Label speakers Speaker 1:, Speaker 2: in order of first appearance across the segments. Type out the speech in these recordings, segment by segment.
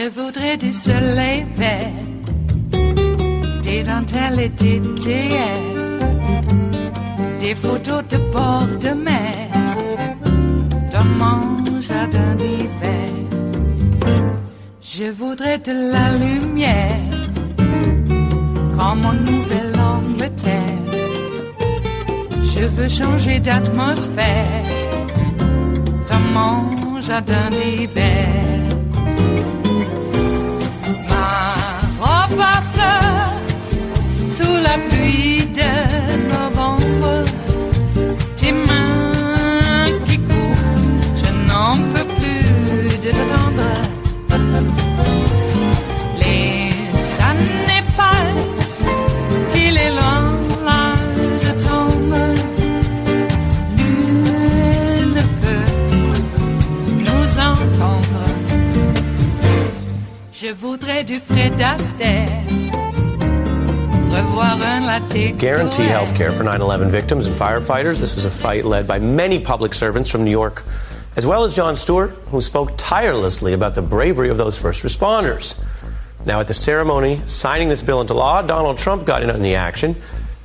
Speaker 1: Je voudrais du soleil vert, des dentelles et des théières, des photos de bord de mer, dans mon jardin d'hiver. Je voudrais de la lumière, comme en Nouvelle-Angleterre. Je veux changer d'atmosphère, dans mon jardin d'hiver. Ma fleur sous la pluie de novembre, tes mains qui courent, je n'en peux plus de t'attendre. Les années passent, qu'il est loin, là je tombe. Nul ne peut nous entendre. Je voudrais du Fred Astaire, revoir un latte.
Speaker 2: Guarantee health care for 9/11 victims and firefighters. This was a fight led by many public servants from New York, as well as Jon Stewart, who spoke tirelessly about the bravery of those first responders. Now, at the ceremony signing this bill into law, Donald Trump got in on the action,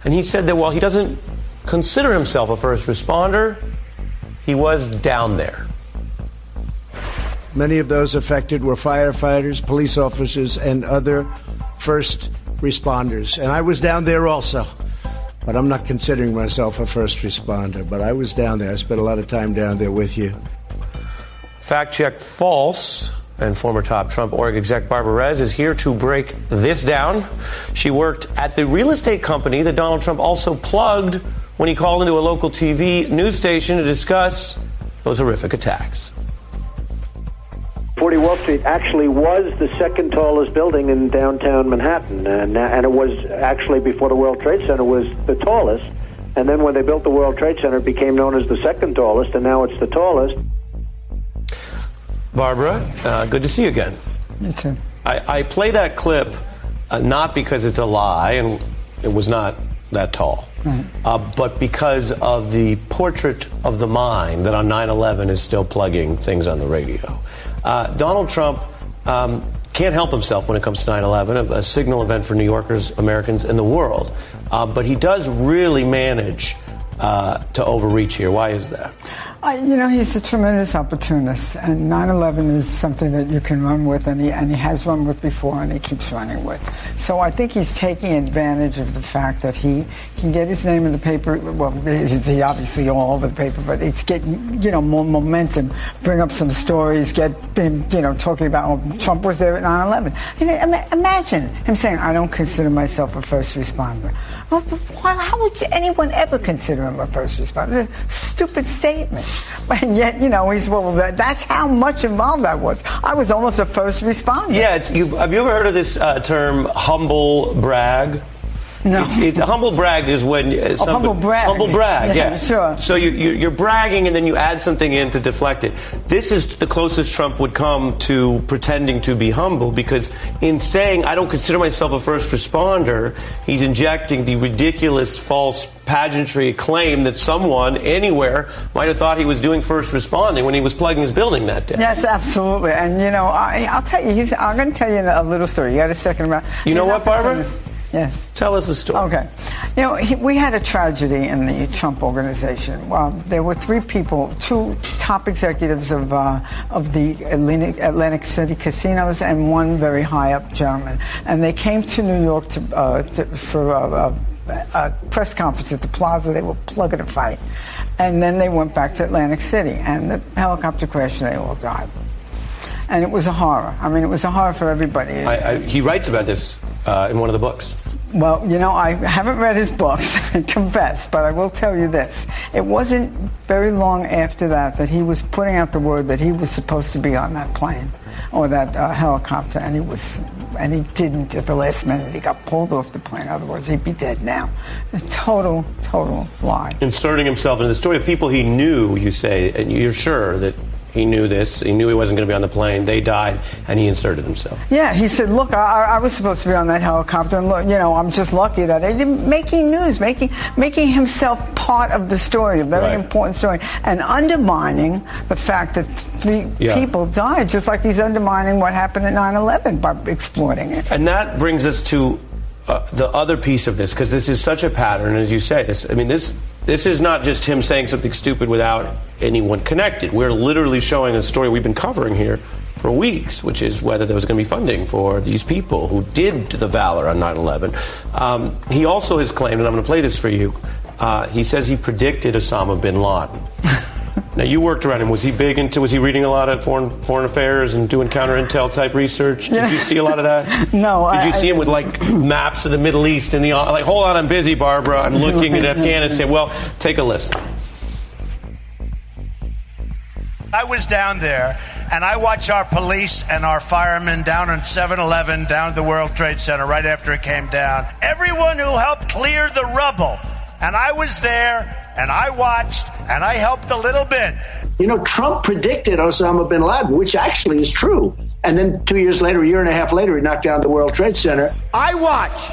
Speaker 2: and he said that while he doesn't consider himself a first responder, he was down there.
Speaker 3: Many of those affected were firefighters, police officers, and other first responders. And I was down there also. But I'm not considering myself a first responder. But I was down there. I spent a lot of time down there with you.
Speaker 2: Fact check false. And former top Trump org exec Barbara Rez is here to break this down. She worked at the real estate company that Donald Trump also plugged when he called into a local TV news station to discuss those horrific attacks.
Speaker 4: 40 Wall Street actually was the second tallest building in downtown Manhattan, and it was actually, before the World Trade Center, was the tallest. And then when they built the World Trade Center, it became known as the second tallest, and now it's the tallest.
Speaker 2: Barbara, good to see you again.
Speaker 5: You too.
Speaker 2: I play that clip not because it's a lie, and it was not that tall, but because of the portrait of the mind that on 9/11 is still plugging things on the radio. Donald Trump can't help himself when it comes to 9/11, a signal event for New Yorkers, Americans, and the world. But he does really manage to overreach here. Why is that?
Speaker 5: He's a tremendous opportunist, and 9/11 is something that you can run with, and he has run with before, and he keeps running with. So I think he's taking advantage of the fact that he can get his name in the paper. Well, he obviously all over the paper, but it's getting, more momentum, bring up some stories, get him, talking about Trump was there at 9/11. Imagine him saying, I don't consider myself a first responder. Well, how would anyone ever consider him a first responder? It's a stupid statement. And yet, he's, that's how much involved I was. I was almost a first responder.
Speaker 2: Yeah, have you ever heard of this term, humble brag?
Speaker 5: No.
Speaker 2: Humble brag is when
Speaker 5: humble brag.
Speaker 2: Humble brag, yeah.
Speaker 5: Sure.
Speaker 2: So you're bragging and then you add something in to deflect it. This is the closest Trump would come to pretending to be humble, because in saying I don't consider myself a first responder, he's injecting the ridiculous false pageantry claim that someone anywhere might have thought he was doing first responding when he was plugging his building that day.
Speaker 5: Yes, absolutely. And I'll tell you, I'm going to tell you a little story. You got a second around.
Speaker 2: You know what, Barbara?
Speaker 5: Yes.
Speaker 2: Tell us a story.
Speaker 5: Okay. We had a tragedy in the Trump organization. Well, there were three people, two top executives of the Atlantic City casinos, and one very high-up gentleman. And they came to New York for a press conference at the Plaza. They were plugging a fight. And then they went back to Atlantic City, and the helicopter crashed, and they all died. And it was a horror. I mean, it was a horror for everybody.
Speaker 2: He writes about this in one of the books.
Speaker 5: Well, I haven't read his books, I confess, but I will tell you this. It wasn't very long after that he was putting out the word that he was supposed to be on that plane or that helicopter, and he didn't at the last minute. He got pulled off the plane. Otherwise, he'd be dead now. A total lie.
Speaker 2: Inserting himself into the story of people he knew, you say, and you're sure that He knew this. He knew he wasn't going to be on the plane. They died, and he inserted himself.
Speaker 5: Yeah, he said, look, I was supposed to be on that helicopter, and look, I'm just lucky that making news, making himself part of the story, a very important story, and undermining the fact that 3 people died, just like he's undermining what happened at 9/11 by exploiting it.
Speaker 2: And that brings us to the other piece of this, because this is such a pattern, as you say. This is not just him saying something stupid without anyone connected. We're literally showing a story we've been covering here for weeks, which is whether there was going to be funding for these people who did the valor on 9/11. He also has claimed, and I'm going to play this for you, he says he predicted Osama bin Laden. Now, you worked around him. Was he reading a lot of foreign affairs and doing counter-intel type research? Did you see a lot of that?
Speaker 5: No.
Speaker 2: Did you see him with, maps of the Middle East and hold on, I'm busy, Barbara. I'm looking at Afghanistan. Well, take a listen.
Speaker 6: I was down there, and I watched our police and our firemen down on 7-Eleven, down at the World Trade Center right after it came down. Everyone who helped clear the rubble. And I was there, and I watched, and I helped a little bit.
Speaker 3: Trump predicted Osama bin Laden, which actually is true. And then 2 years later, a year and a half later, he knocked down the World Trade Center.
Speaker 4: I watched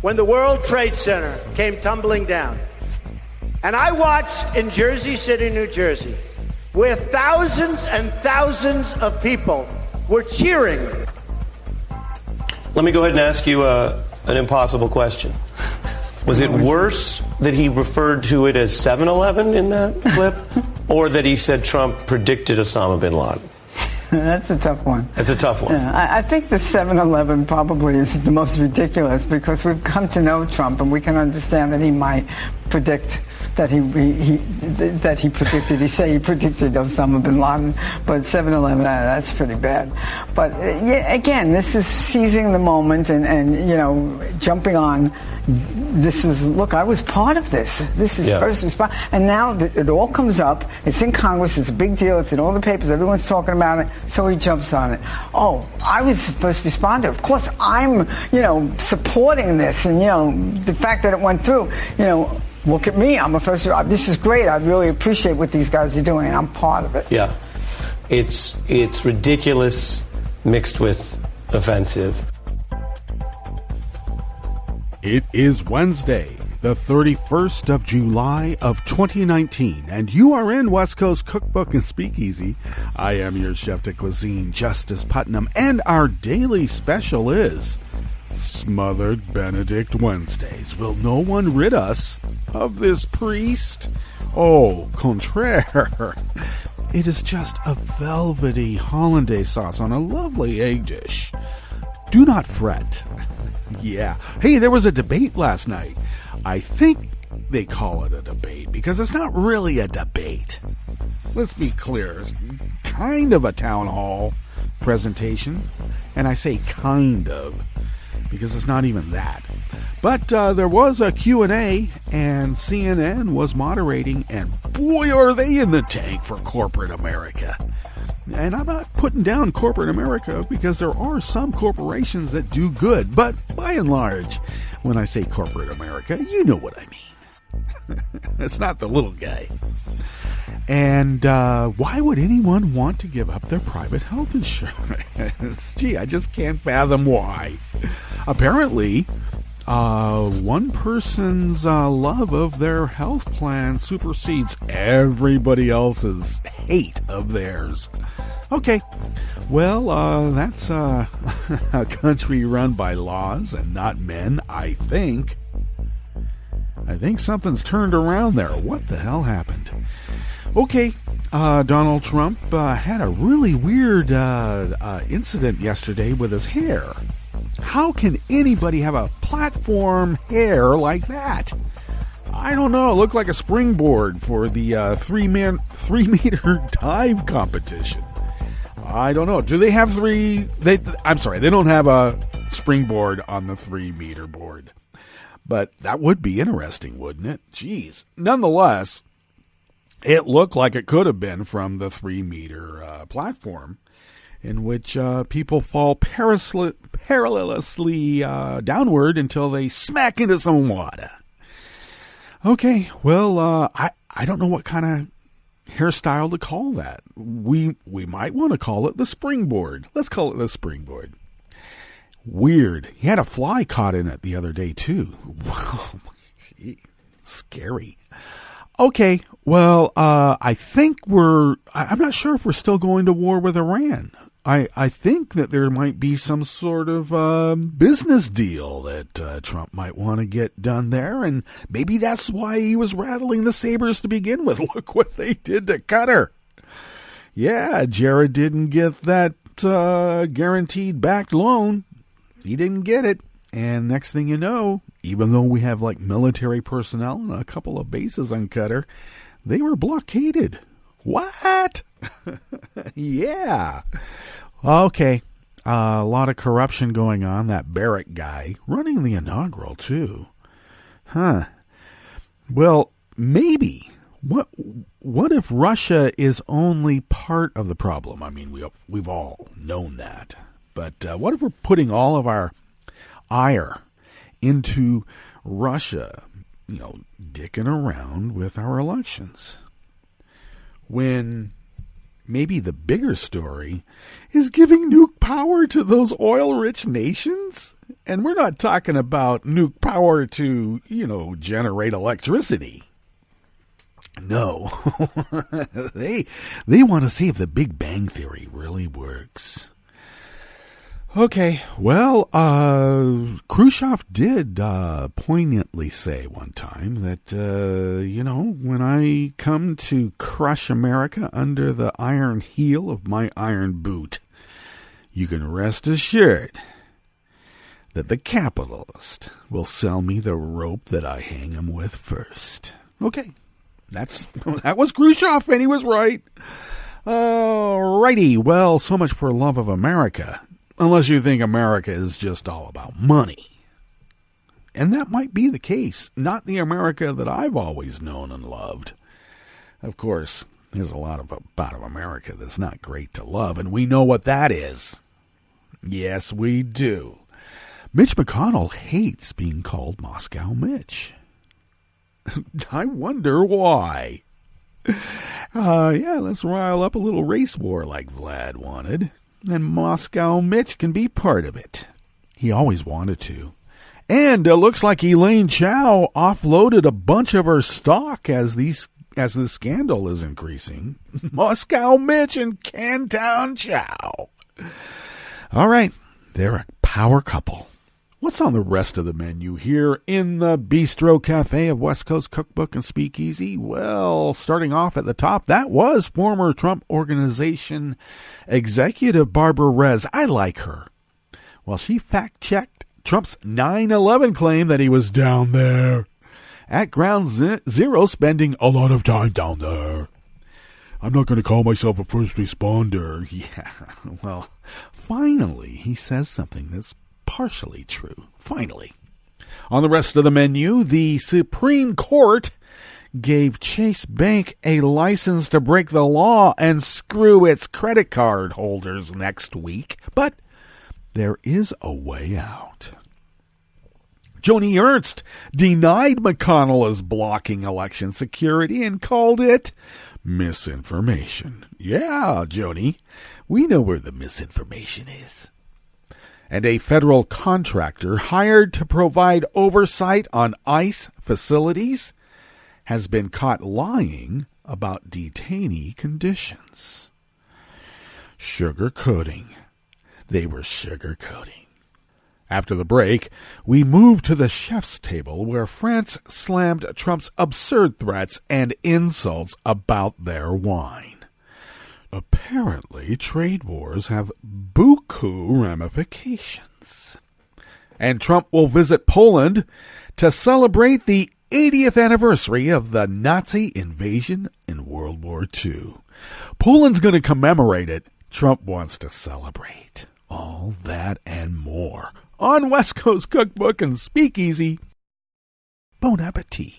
Speaker 4: when the World Trade Center came tumbling down. And I watched in Jersey City, New Jersey, where thousands and thousands of people were cheering.
Speaker 2: Let me go ahead and ask you an impossible question. Was it worse that he referred to it as 7-Eleven in that clip, or that he said Trump predicted Osama bin Laden?
Speaker 5: That's a tough one.
Speaker 2: It's a tough one.
Speaker 5: Yeah, I think the 7-Eleven probably is the most ridiculous, because we've come to know Trump, and we can understand that he might predict that he predicted. He predicted Osama bin Laden, but 7-Eleven, that's pretty bad. But again, this is seizing the moment and jumping on. This is, look, I was part of this. This is first response. And now it all comes up. It's in Congress. It's a big deal. It's in all the papers. Everyone's talking about it. So he jumps on it. Oh, I was the first responder. Of course, I'm, supporting this. And, the fact that it went through, look at me. I'm a first responder. This is great. I really appreciate what these guys are doing. I'm part of it.
Speaker 2: Yeah. It's ridiculous mixed with offensive.
Speaker 7: It is Wednesday, the 31st of July of 2019, and you are in West Coast Cookbook and Speakeasy. I am your chef de cuisine, Justice Putnam, and our daily special is Smothered Benedict Wednesdays. Will no one rid us of this priest? Au contraire. It is just a velvety hollandaise sauce on a lovely egg dish. Do not fret. Yeah. Hey, there was a debate last night. I think they call it a debate because it's not really a debate. Let's be clear. It's kind of a town hall presentation. And I say kind of because it's not even that. But there was a Q&A, and CNN was moderating, and boy, are they in the tank for corporate America. And I'm not putting down corporate America because there are some corporations that do good. But by and large, when I say corporate America, you know what I mean. It's not the little guy. And why would anyone want to give up their private health insurance? Gee, I just can't fathom why. Apparently, one person's love of their health plan supersedes everybody else's hate of theirs. Okay, well, that's a country run by laws and not men, I think. I think something's turned around there. What the hell happened? Okay, Donald Trump had a really weird incident yesterday with his hair. How can anybody have a platform hair like that? I don't know. It looked like a springboard for the 3 meter dive competition. I don't know. Do they have I'm sorry, they don't have a springboard on the 3 meter board. But that would be interesting, wouldn't it? Jeez. Nonetheless, it looked like it could have been from the 3 meter platform, in which people fall perilously downward until they smack into some water. Okay, well, I don't know what kind of hairstyle to call that. We might want to call it the springboard. Let's call it the springboard. Weird. He had a fly caught in it the other day, too. Wow. Scary. Okay, well, I think I'm not sure if we're still going to war with Iran. I think that there might be some sort of business deal that Trump might want to get done there, and maybe that's why he was rattling the sabers to begin with. Look what they did to Qatar. Yeah, Jared didn't get that guaranteed backed loan. He didn't get it. And next thing you know, even though we have like military personnel and a couple of bases on Qatar, they were blockaded. What? Yeah. Okay. A lot of corruption going on. That Barrett guy running the inaugural too. Huh. Well, maybe. What if Russia is only part of the problem? I mean, we've all known that. But what if we're putting all of our ire into Russia, dicking around with our elections, when maybe the bigger story is giving nuke power to those oil-rich nations? And we're not talking about nuke power to, generate electricity. No. They want to see if the Big Bang Theory really works. Okay, well, Khrushchev did poignantly say one time that, when I come to crush America under the iron heel of my iron boot, you can rest assured that the capitalist will sell me the rope that I hang him with first. Okay, that was Khrushchev, and he was right. Alrighty, well, so much for love of America. Unless you think America is just all about money. And that might be the case. Not the America that I've always known and loved. Of course, there's a lot about America that's not great to love, and we know what that is. Yes, we do. Mitch McConnell hates being called Moscow Mitch. I wonder why. Let's rile up a little race war like Vlad wanted. And Moscow Mitch can be part of it. He always wanted to. And it looks like Elaine Chao offloaded a bunch of her stock as the scandal is increasing. Moscow Mitch and Cantown Chao. All right, they're a power couple. What's on the rest of the menu here in the Bistro Cafe of West Coast Cookbook and Speakeasy? Well, starting off at the top, that was former Trump Organization executive Barbara Rez. I like her. Well, she fact-checked Trump's 9/11 claim that he was down there at Ground Zero, spending a lot of time down there. I'm not going to call myself a first responder. Yeah, well, finally, he says something that's partially true. Finally. On the rest of the menu, the Supreme Court gave Chase Bank a license to break the law and screw its credit card holders next week. But there is a way out. Joni Ernst denied McConnell as blocking election security and called it misinformation. Yeah, Joni, we know where the misinformation is. And a federal contractor hired to provide oversight on ICE facilities has been caught lying about detainee conditions. Sugarcoating. They were sugarcoating. After the break, we move to the chef's table where France slammed Trump's absurd threats and insults about their wine. Apparently, trade wars have buku ramifications. And Trump will visit Poland to celebrate the 80th anniversary of the Nazi invasion in World War II. Poland's going to commemorate it. Trump wants to celebrate. All that and more on West Coast Cookbook and Speakeasy. Bon appetit.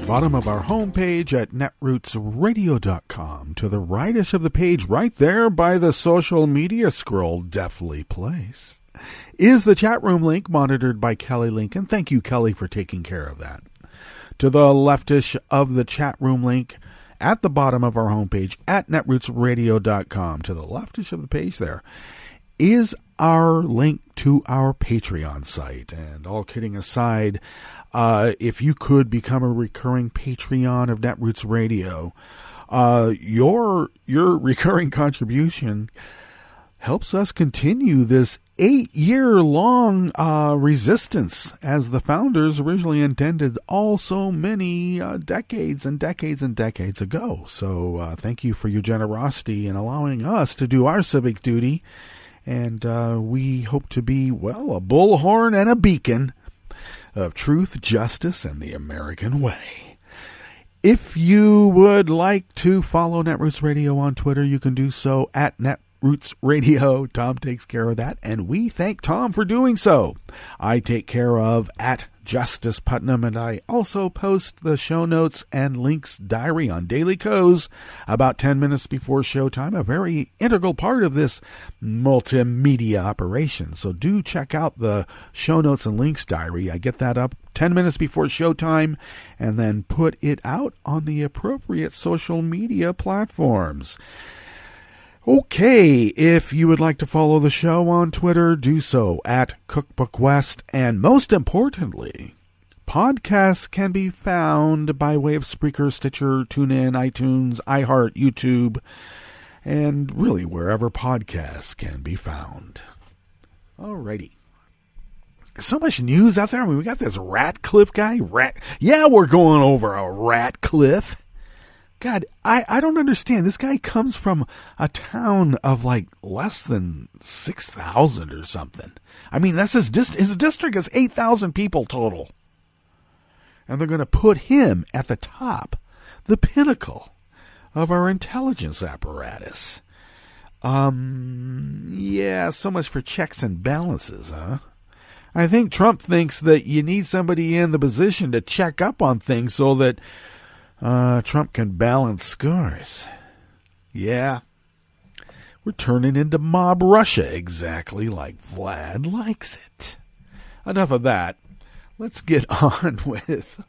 Speaker 7: bottom of our homepage at netrootsradio.com. To the rightish of the page, right there by the social media scroll deftly placed, is the chat room link monitored by Kelly Lincoln. Thank you, Kelly, for taking care of that. To the leftish of the chat room link at the bottom of our homepage at netrootsradio.com, to the leftish of the page there, is our link to our Patreon site. And all kidding aside, if you could become a recurring Patreon of Netroots Radio, your recurring contribution helps us continue this 8-year-long resistance, as the founders originally intended so many decades and decades and decades ago. So thank you for your generosity in allowing us to do our civic duty. And we hope to be, well, a bullhorn and a beacon of truth, justice, and the American way. If you would like to follow Netroots Radio on Twitter, you can do so at Netroots Radio. Tom takes care of that, and we thank Tom for doing so. I take care of at Justice Putnam, and I also post the show notes and links diary on Daily Co's about 10 minutes before showtime, a very integral part of this multimedia operation. So do check out the show notes and links diary. I get that up 10 minutes before showtime and then put it out on the appropriate social media platforms. Okay, if you would like to follow the show on Twitter, do so at Cookbook West. And most importantly, podcasts can be found by way of Spreaker, Stitcher, TuneIn, iTunes, iHeart, YouTube, and really wherever podcasts can be found. Alrighty. There's so much news out there. I mean, we got this Ratcliffe guy. Yeah, we're going over a Ratcliffe. God, I don't understand. This guy comes from a town of like less than 6,000 or something. I mean, that's his district is 8,000 people total. And they're going to put him at the top, the pinnacle of our intelligence apparatus. Yeah, so much for checks and balances, huh? I think Trump thinks that you need somebody in the position to check up on things so that Trump can balance scores. Yeah. We're turning into mob Russia, exactly like Vlad likes it. Enough of that. Let's get on with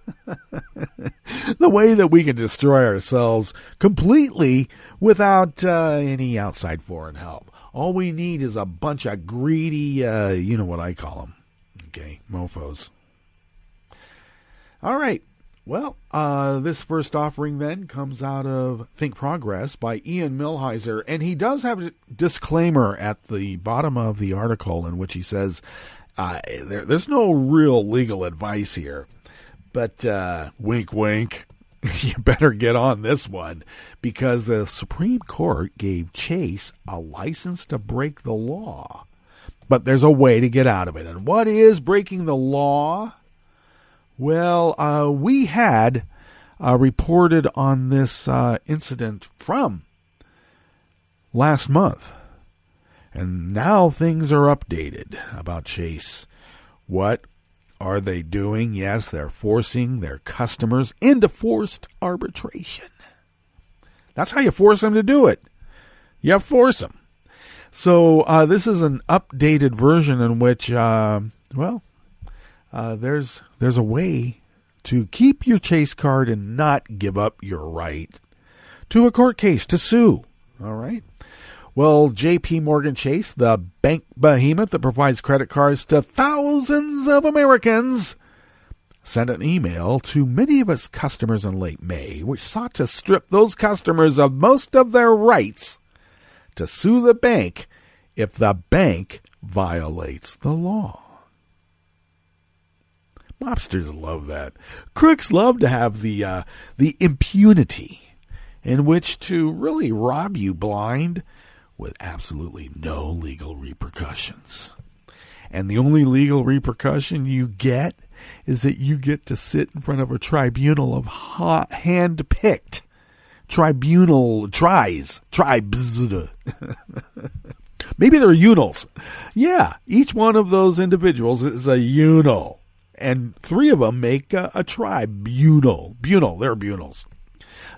Speaker 7: the way that we can destroy ourselves completely without any outside foreign help. All we need is a bunch of greedy, you know what I call them. Okay, mofos. All right. Well, this first offering then comes out of Think Progress by Ian Millhiser, and he does have a disclaimer at the bottom of the article in which he says there's no real legal advice here, but wink, wink, you better get on this one, because the Supreme Court gave Chase a license to break the law, but there's a way to get out of it. And what is breaking the law? Well, we had reported on this incident from last month, and now things are updated about Chase. What are they doing? Yes, they're forcing their customers into forced arbitration. That's how you force them to do it. You force them. So this is an updated version in which, there's a way to keep your Chase card and not give up your right to a court case to sue. All right. Well, J.P. Morgan Chase, the bank behemoth that provides credit cards to thousands of Americans, sent an email to many of its customers in late May, which sought to strip those customers of most of their rights to sue the bank if the bank violates the law. Mobsters love that. Crooks love to have the impunity in which to really rob you blind with absolutely no legal repercussions. And the only legal repercussion you get is that you get to sit in front of a tribunal of hand-picked tribes. Maybe they're unals. Yeah, each one of those individuals is a unal. and 3 of them make a tribunal. They're bunals.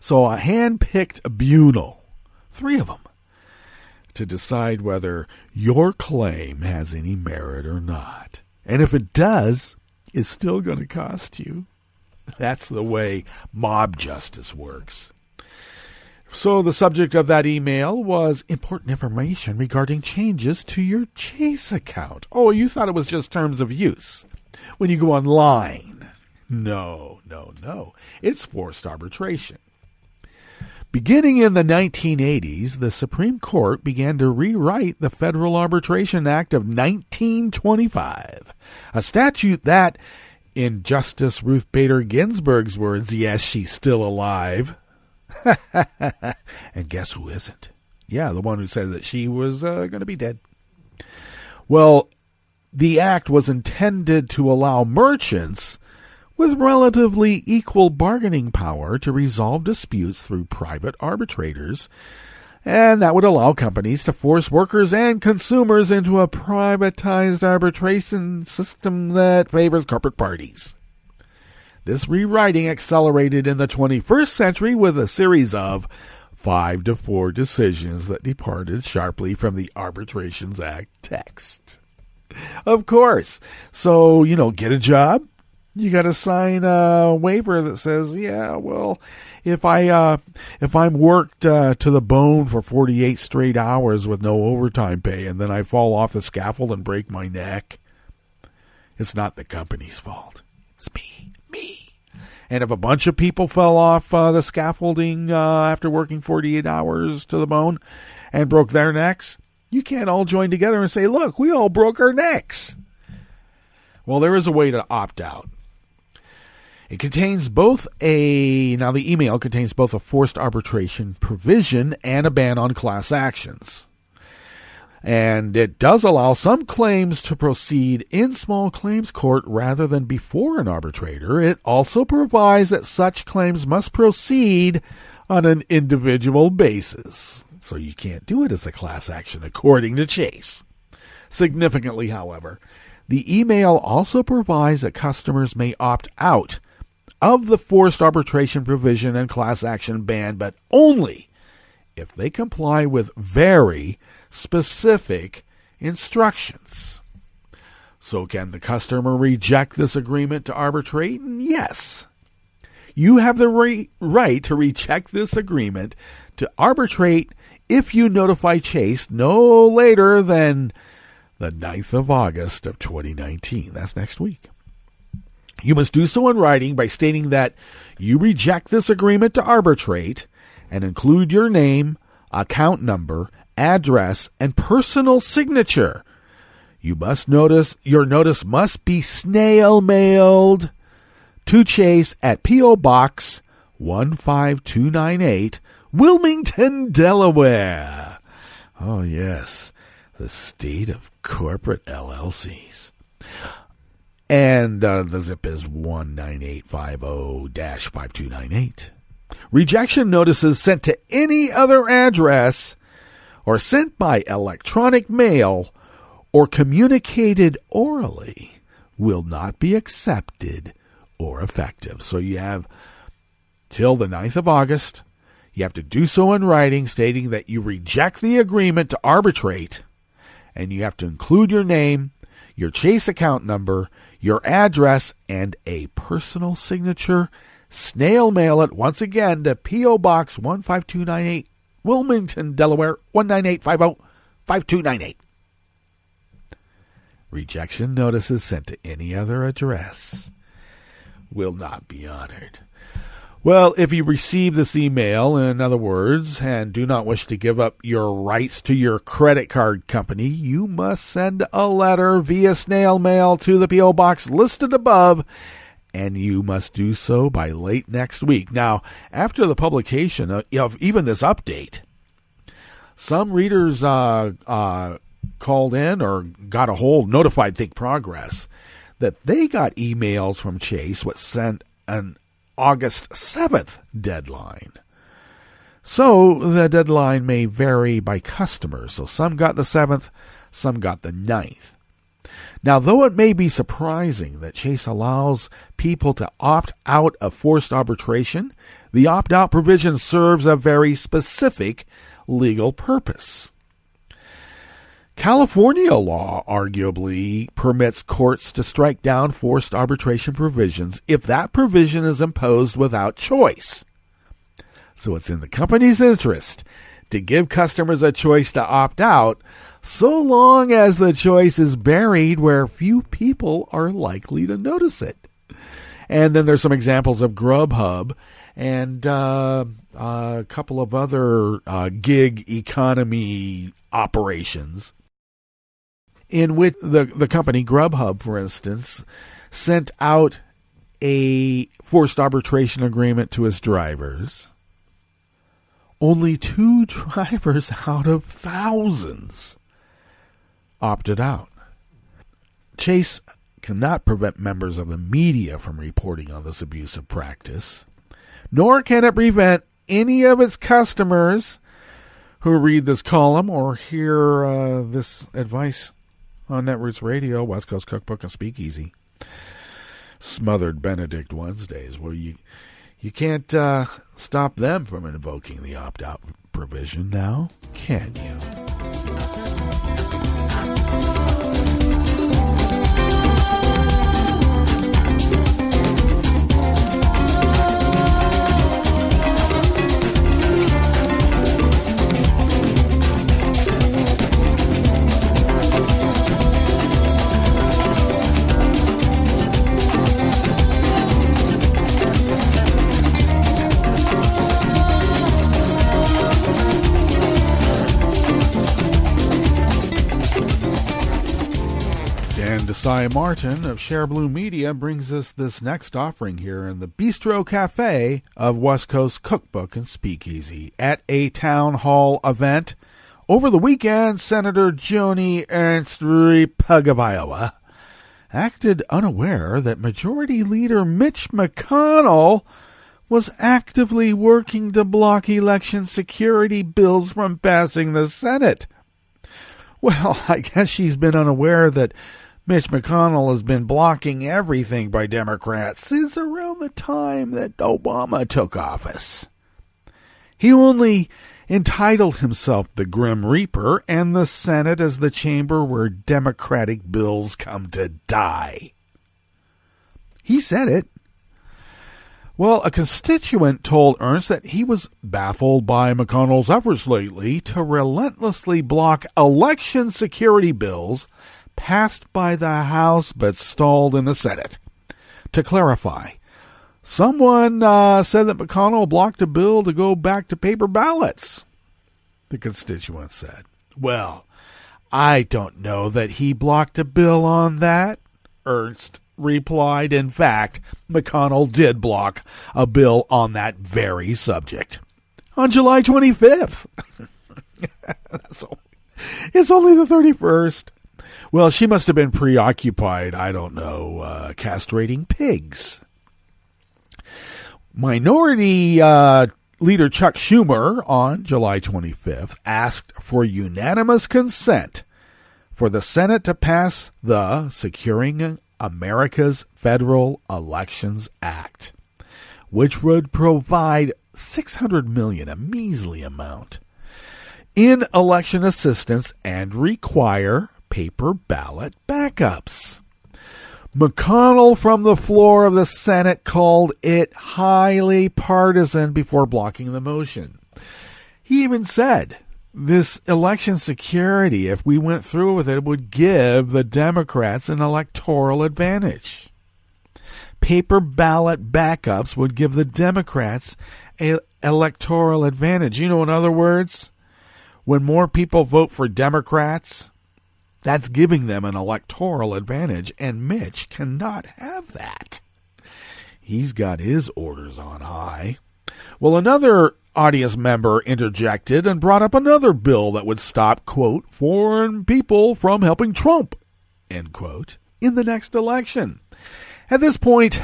Speaker 7: So a hand-picked bunal, 3 of them, to decide whether your claim has any merit or not. And if it does, it's still going to cost you. That's the way mob justice works. So the subject of that email was important information regarding changes to your Chase account. Oh, you thought it was just terms of use when you go online. No. It's forced arbitration. Beginning in the 1980s, the Supreme Court began to rewrite the Federal Arbitration Act of 1925, a statute that, in Justice Ruth Bader Ginsburg's words, yes, she's still alive. And guess who isn't? Yeah, the one who said that she was going to be dead. Well, the act was intended to allow merchants with relatively equal bargaining power to resolve disputes through private arbitrators, and that would allow companies to force workers and consumers into a privatized arbitration system that favors corporate parties. This rewriting accelerated in the 21st century with a series of 5-4 decisions that departed sharply from the Arbitrations Act text. Of course. So, get a job. You got to sign a waiver that says, yeah, well, if I'm worked to the bone for 48 straight hours with no overtime pay, and then I fall off the scaffold and break my neck, it's not the company's fault. It's me. And if a bunch of people fell off the scaffolding after working 48 hours to the bone and broke their necks, you can't all join together and say, look, we all broke our necks. Well, there is a way to opt out. It contains now the email contains both a forced arbitration provision and a ban on class actions. And it does allow some claims to proceed in small claims court rather than before an arbitrator. It also provides that such claims must proceed on an individual basis. So you can't do it as a class action, according to Chase. Significantly, however, the email also provides that customers may opt out of the forced arbitration provision and class action ban, but only if they comply with very specific instructions. So can the customer reject this agreement to arbitrate? Yes. You have the right to reject this agreement to arbitrate if you notify Chase no later than the 9th of August of 2019. That's next week. You must do so in writing by stating that you reject this agreement to arbitrate and include your name, account number, address, and personal signature. Your notice must be snail mailed to Chase at P.O. Box 15298, Wilmington, Delaware. Oh, yes, the state of corporate LLCs. And the zip is 19850-5298. Rejection notices sent to any other address or sent by electronic mail or communicated orally will not be accepted or effective. So you have till the 9th of August. You have to do so in writing, stating that you reject the agreement to arbitrate, and you have to include your name, your Chase account number, your address, and a personal signature. Snail mail it once again to P.O. Box 15298, Wilmington, Delaware 19850-5298. Rejection notices sent to any other address will not be honored. Well, if you receive this email, in other words, and do not wish to give up your rights to your credit card company, you must send a letter via snail mail to the P.O. Box listed above, and you must do so by late next week. Now, after the publication of even this update, some readers called in or got a hold, notified Think Progress, that they got emails from Chase which sent an August 7th deadline. So the deadline may vary by customer. So some got the 7th, some got the 9th. Now, though it may be surprising that Chase allows people to opt out of forced arbitration, the opt-out provision serves a very specific legal purpose. California law arguably permits courts to strike down forced arbitration provisions if that provision is imposed without choice. So it's in the company's interest to give customers a choice to opt out, so long as the choice is buried where few people are likely to notice it. And then there's some examples of Grubhub and a couple of other gig economy operations in which the company Grubhub, for instance, sent out a forced arbitration agreement to its drivers. Only 2 drivers out of thousands opted out. Chase cannot prevent members of the media from reporting on this abusive practice, nor can it prevent any of its customers who read this column or hear this advice on Netroots Radio, West Coast Cookbook and Speakeasy. Smothered Benedict Wednesdays. Well, you can't stop them from invoking the opt-out provision now, can you? Desai Martin of Share Blue Media brings us this next offering here in the Bistro Cafe of West Coast Cookbook and Speakeasy. At a town hall event over the weekend, Senator Joni Ernst Repug of Iowa acted unaware that Majority Leader Mitch McConnell was actively working to block election security bills from passing the Senate. Well, I guess she's been unaware that Mitch McConnell has been blocking everything by Democrats since around the time that Obama took office. He only entitled himself the Grim Reaper and the Senate as the chamber where Democratic bills come to die. He said it. Well, a constituent told Ernst that he was baffled by McConnell's efforts lately to relentlessly block election security bills passed by the House but stalled in the Senate. To clarify, someone said that McConnell blocked a bill to go back to paper ballots, the constituent said. Well, I don't know that he blocked a bill on that, Ernst replied. In fact, McConnell did block a bill on that very subject on July 25th. It's only the 31st. Well, she must have been preoccupied, I don't know, castrating pigs. Minority Leader Chuck Schumer on July 25th asked for unanimous consent for the Senate to pass the Securing America's Federal Elections Act, which would provide $600 million, a measly amount, in election assistance and require paper ballot backups. McConnell from the floor of the Senate called it highly partisan before blocking the motion. He even said this election security, if we went through with it, would give the Democrats an electoral advantage. Paper ballot backups would give the Democrats an electoral advantage. You know, in other words, when more people vote for Democrats, that's giving them an electoral advantage, and Mitch cannot have that. He's got his orders on high. Well, another audience member interjected and brought up another bill that would stop, quote, foreign people from helping Trump, end quote, in the next election. At this point,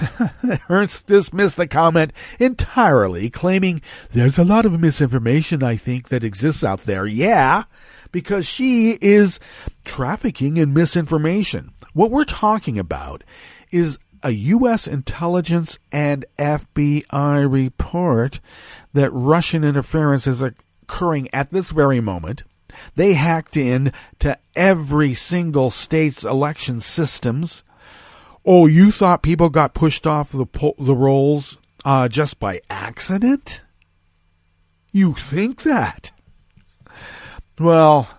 Speaker 7: Ernst dismissed the comment entirely, claiming there's a lot of misinformation, I think, that exists out there. Yeah, because she is trafficking in misinformation. What we're talking about is a U.S. intelligence and FBI report that Russian interference is occurring at this very moment. They hacked in to every single state's election systems. Oh, you thought people got pushed off the rolls just by accident? You think that? Well,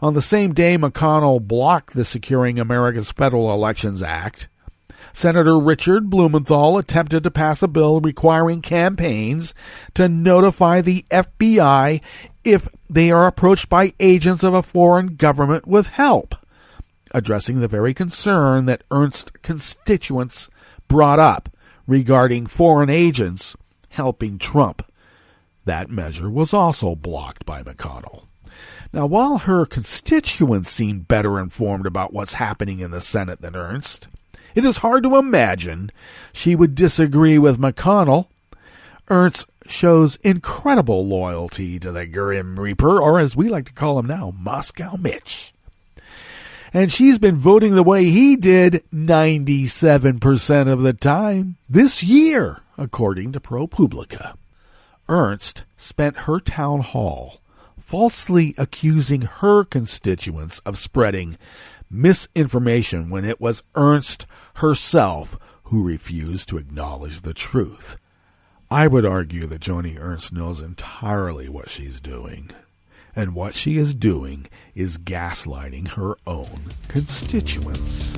Speaker 7: on the same day McConnell blocked the Securing America's Federal Elections Act, Senator Richard Blumenthal attempted to pass a bill requiring campaigns to notify the FBI if they are approached by agents of a foreign government with help, addressing the very concern that Ernst constituents brought up regarding foreign agents helping Trump. That measure was also blocked by McConnell. Now, while her constituents seem better informed about what's happening in the Senate than Ernst, it is hard to imagine she would disagree with McConnell. Ernst shows incredible loyalty to the Grim Reaper, or as we like to call him now, Moscow Mitch. And she's been voting the way he did 97% of the time this year, according to ProPublica. Ernst spent her town hall falsely accusing her constituents of spreading misinformation when it was Ernst herself who refused to acknowledge the truth. I would argue that Joni Ernst knows entirely what she's doing. And what she is doing is gaslighting her own constituents.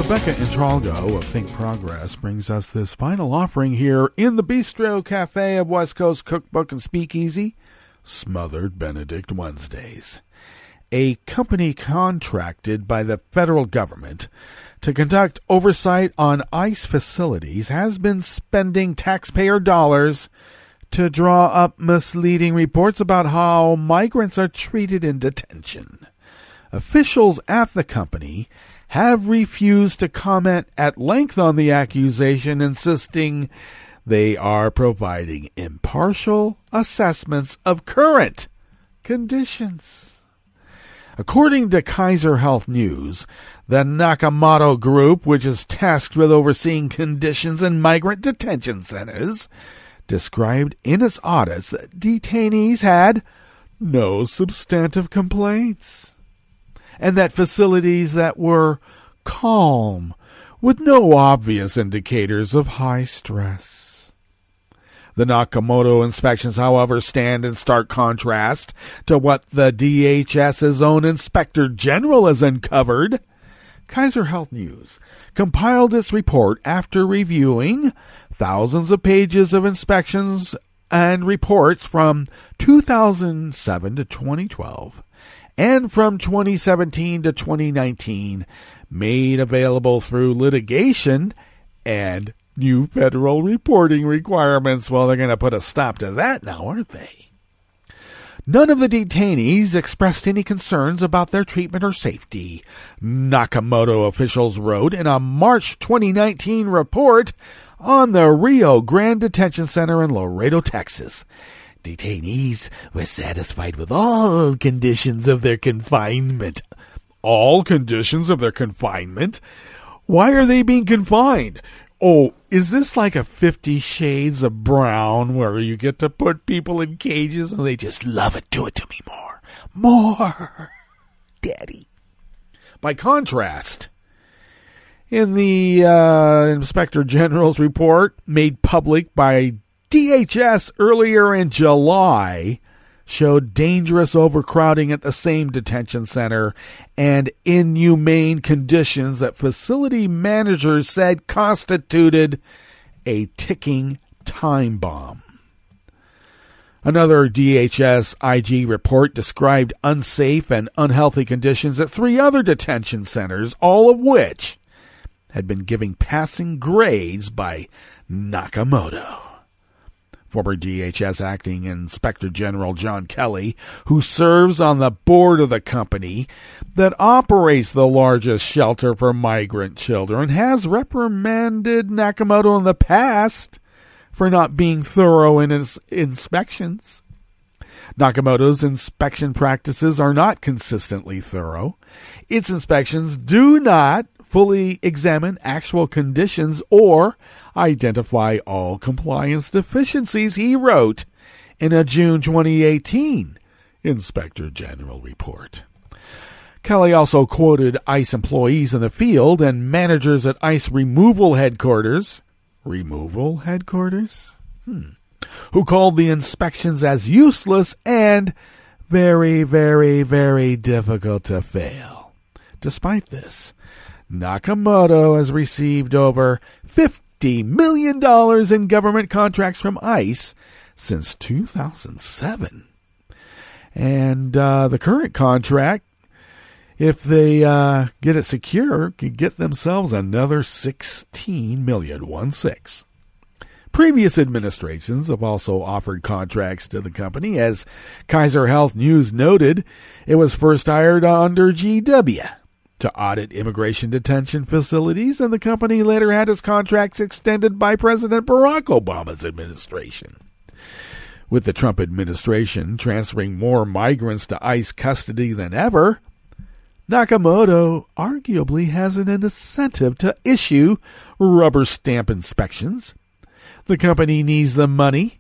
Speaker 7: Rebecca Intralgo of Think Progress brings us this final offering here in the Bistro Cafe of West Coast Cookbook and Speakeasy, Smothered Benedict Wednesdays. A company contracted by the federal government to conduct oversight on ICE facilities has been spending taxpayer dollars to draw up misleading reports about how migrants are treated in detention. Officials at the company have refused to comment at length on the accusation, insisting they are providing impartial assessments of current conditions. According to Kaiser Health News, the Nakamoto Group, which is tasked with overseeing conditions in migrant detention centers, described in its audits that detainees had no substantive complaints, and that facilities that were calm, with no obvious indicators of high stress. The Nakamoto inspections, however, stand in stark contrast to what the DHS's own Inspector General has uncovered. Kaiser Health News compiled its report after reviewing thousands of pages of inspections and reports from 2007 to 2012. And from 2017 to 2019, made available through litigation and new federal reporting requirements. Well, they're going to put a stop to that now, aren't they? None of the detainees expressed any concerns about their treatment or safety, Nakamoto officials wrote in a March 2019 report on the Rio Grande Detention Center in Laredo, Texas. Detainees were satisfied with all conditions of their confinement. All conditions of their confinement? Why are they being confined? Oh, is this like a 50 Shades of Brown where you get to put people in cages and they just love it? Do it to me more. More, Daddy. By contrast, In the Inspector General's report made public by DHS earlier in July, showed dangerous overcrowding at the same detention center and inhumane conditions that facility managers said constituted a ticking time bomb. Another DHS IG report described unsafe and unhealthy conditions at 3 other detention centers, all of which had been giving passing grades by Nakamoto. Former DHS Acting Inspector General John Kelly, who serves on the board of the company that operates the largest shelter for migrant children, has reprimanded Nakamoto in the past for not being thorough in his inspections. Nakamoto's inspection practices are not consistently thorough. Its inspections do not fully examine actual conditions or identify all compliance deficiencies, he wrote in a June 2018 Inspector General report. Kelly also quoted ICE employees in the field and managers at ICE removal headquarters, who called the inspections as useless and very, very, very difficult to fail. Despite this, Nakamoto has received over $50 million in government contracts from ICE since 2007. And the current contract, if they get it secure, could get themselves another $16 million. Previous administrations have also offered contracts to the company. As Kaiser Health News noted, it was first hired under GW to audit immigration detention facilities, and the company later had its contracts extended by President Barack Obama's administration. With the Trump administration transferring more migrants to ICE custody than ever, Nakamoto arguably has an incentive to issue rubber stamp inspections. The company needs the money,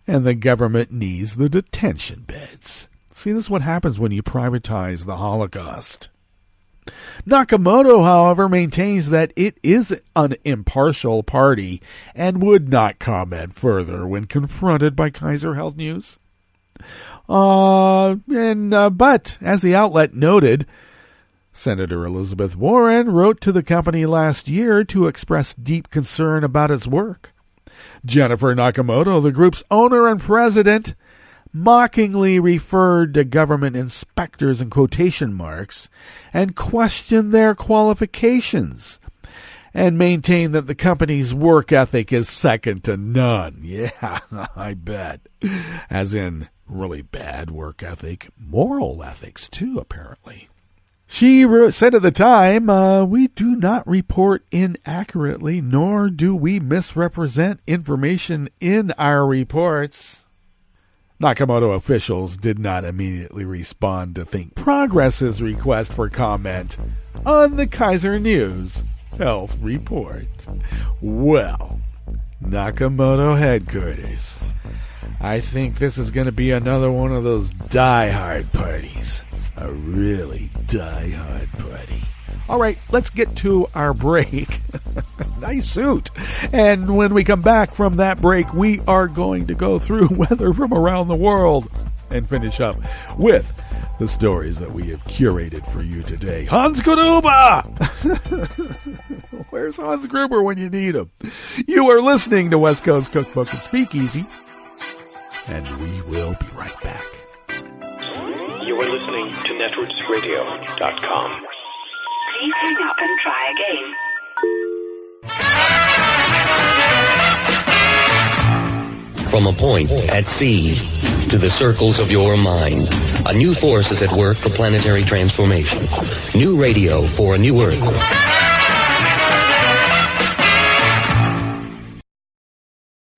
Speaker 7: and the government needs the detention beds. See, this is what happens when you privatize the Holocaust. Nakamoto, however, maintains that it is an impartial party and would not comment further when confronted by Kaiser Health News. But, as the outlet noted, Senator Elizabeth Warren wrote to the company last year to express deep concern about its work. Jennifer Nakamoto, the group's owner and president, mockingly referred to government inspectors in quotation marks and questioned their qualifications and maintained that the company's work ethic is second to none. Yeah, I bet. As in really bad work ethic, moral ethics too, apparently. She said at the time, we do not report inaccurately, nor do we misrepresent information in our reports. Nakamoto officials did not immediately respond to Think Progress's request for comment on the Kaiser News Health Report. Well, Nakamoto headquarters, I think this is going to be another one of those die-hard parties. A really die-hard party. All right, let's get to our break. Nice suit. And when we come back from that break, we are going to go through weather from around the world and finish up with the stories that we have curated for you today. Hans Gruber! Where's Hans Gruber when you need him? You are listening to West Coast Cookbook and Speakeasy, and we will be right back.
Speaker 8: You are listening to netrootsradio.com.
Speaker 9: Please hang up and try again.
Speaker 10: From a point at sea to the circles of your mind, a new force is at work for planetary transformation. New radio for a new Earth.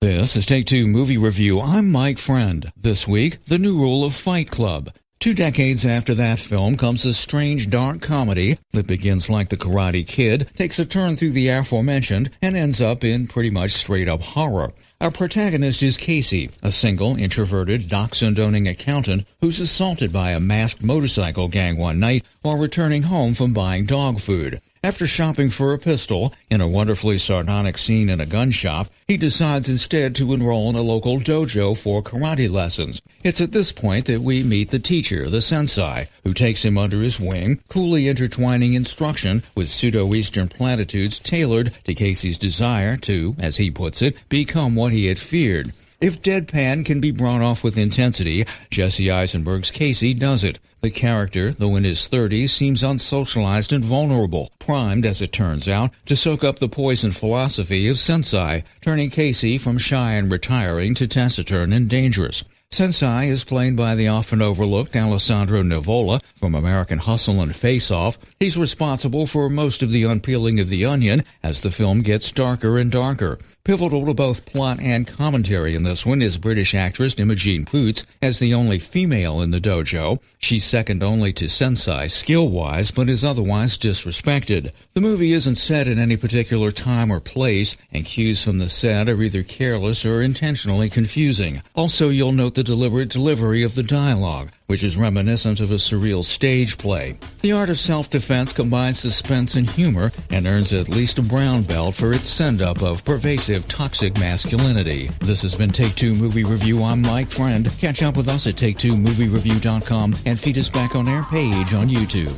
Speaker 11: This is Take Two Movie Review. I'm Mike Friend. This week, the new rule of Fight Club. 2 decades after that film comes a strange, dark comedy that begins like The Karate Kid, takes a turn through the aforementioned, and ends up in pretty much straight-up horror. Our protagonist is Casey, a single, introverted, dachshund-owning accountant who's assaulted by a masked motorcycle gang one night while returning home from buying dog food. After shopping for a pistol in a wonderfully sardonic scene in a gun shop, he decides instead to enroll in a local dojo for karate lessons. It's at this point that we meet the teacher, the sensei, who takes him under his wing, coolly intertwining instruction with pseudo-Eastern platitudes tailored to Casey's desire to, as he puts it, become what he had feared. If deadpan can be brought off with intensity, Jesse Eisenberg's Casey does it. The character, though in his 30s, seems unsocialized and vulnerable, primed, as it turns out, to soak up the poison philosophy of sensei, turning Casey from shy and retiring to taciturn and dangerous. Sensei is played by the often overlooked Alessandro Nivola from American Hustle and Face Off. He's responsible for most of the unpeeling of the onion as the film gets darker and darker. Pivotal to both plot and commentary in this one is British actress Imogen Poots as the only female in the dojo. She's second only to Sensei skill-wise, but is otherwise disrespected. The movie isn't set in any particular time or place, and cues from the set are either careless or intentionally confusing. Also, you'll note the deliberate delivery of the dialogue, which is reminiscent of a surreal stage play. The Art of Self-Defense combines suspense and humor and earns at least a brown belt for its send-up of pervasive toxic masculinity. This has been Take Two Movie Review. I'm Mike Friend. Catch up with us at take2moviereview.com and feed us back on our page on YouTube.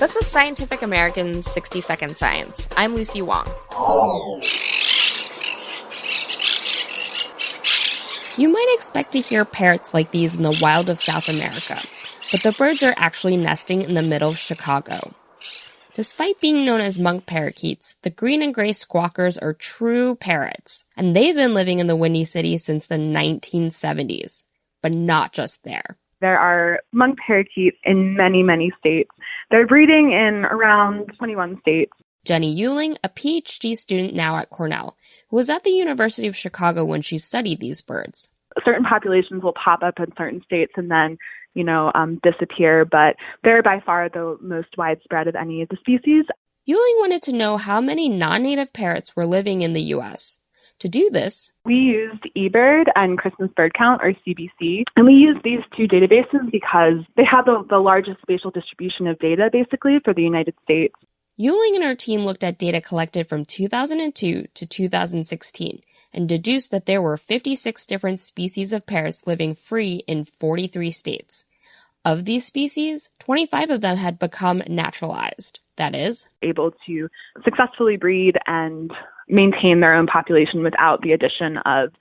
Speaker 12: This is Scientific American's 60-Second Science. I'm Lucy Wong. You might expect to hear parrots like these in the wild of South America, but the birds are actually nesting in the middle of Chicago. Despite being known as monk parakeets, the green and gray squawkers are true parrots, and they've been living in the Windy City since the 1970s. But not just there.
Speaker 13: There are monk parakeets in many, many states. They're breeding in around 21 states.
Speaker 12: Jenny Euling, a PhD student now at Cornell, who was at the University of Chicago when she studied these birds.
Speaker 13: Certain populations will pop up in certain states and then, disappear, but they're by far the most widespread of any of the species.
Speaker 12: Euling wanted to know how many non-native parrots were living in the U.S. To do this,
Speaker 13: we used eBird and Christmas Bird Count, or CBC, and we used these two databases because they have the largest spatial distribution of data, basically, for the United States.
Speaker 12: Euling and her team looked at data collected from 2002 to 2016 and deduced that there were 56 different species of parrots living free in 43 states. Of these species, 25 of them had become naturalized, that is,
Speaker 13: able to successfully breed and maintain their own population without the addition of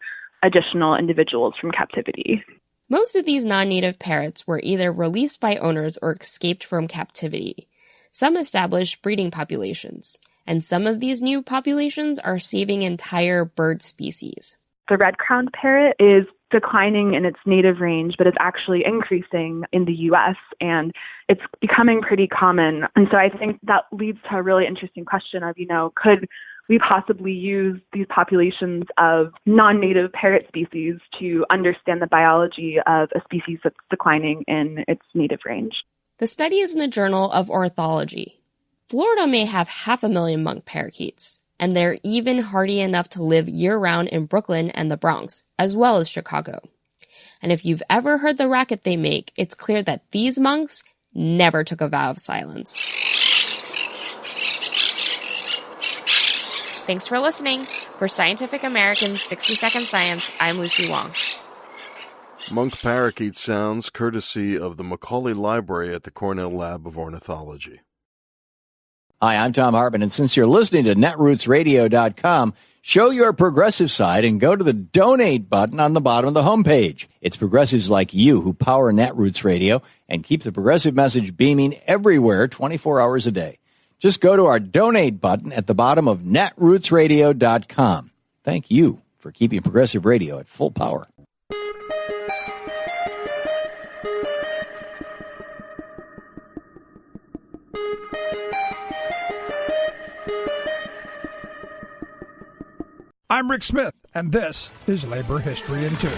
Speaker 13: additional individuals from captivity.
Speaker 12: Most of these non-native parrots were either released by owners or escaped from captivity. Some established breeding populations, and some of these new populations are saving entire bird species.
Speaker 13: The red-crowned parrot is declining in its native range, but it's actually increasing in the U.S., and it's becoming pretty common. And so I think that leads to a really interesting question of, could we possibly use these populations of non-native parrot species to understand the biology of a species that's declining in its native range?
Speaker 12: The study is in the Journal of Ornithology. Florida may have 500,000 monk parakeets, and they're even hardy enough to live year-round in Brooklyn and the Bronx, as well as Chicago. And if you've ever heard the racket they make, it's clear that these monks never took a vow of silence. Thanks for listening. For Scientific American's 60-Second Science, I'm Lucy Wong.
Speaker 14: Monk parakeet sounds courtesy of the Macaulay Library at the Cornell Lab of Ornithology.
Speaker 15: Hi, I'm Tom Hartman, and since you're listening to netrootsradio.com, show your progressive side and go to the donate button on the bottom of the homepage. It's progressives like you who power Netroots Radio and keep the progressive message beaming everywhere 24 hours a day. Just go to our donate button at the bottom of netrootsradio.com. Thank you for keeping progressive radio at full power.
Speaker 16: I'm Rick Smith, and this is Labor History in 2.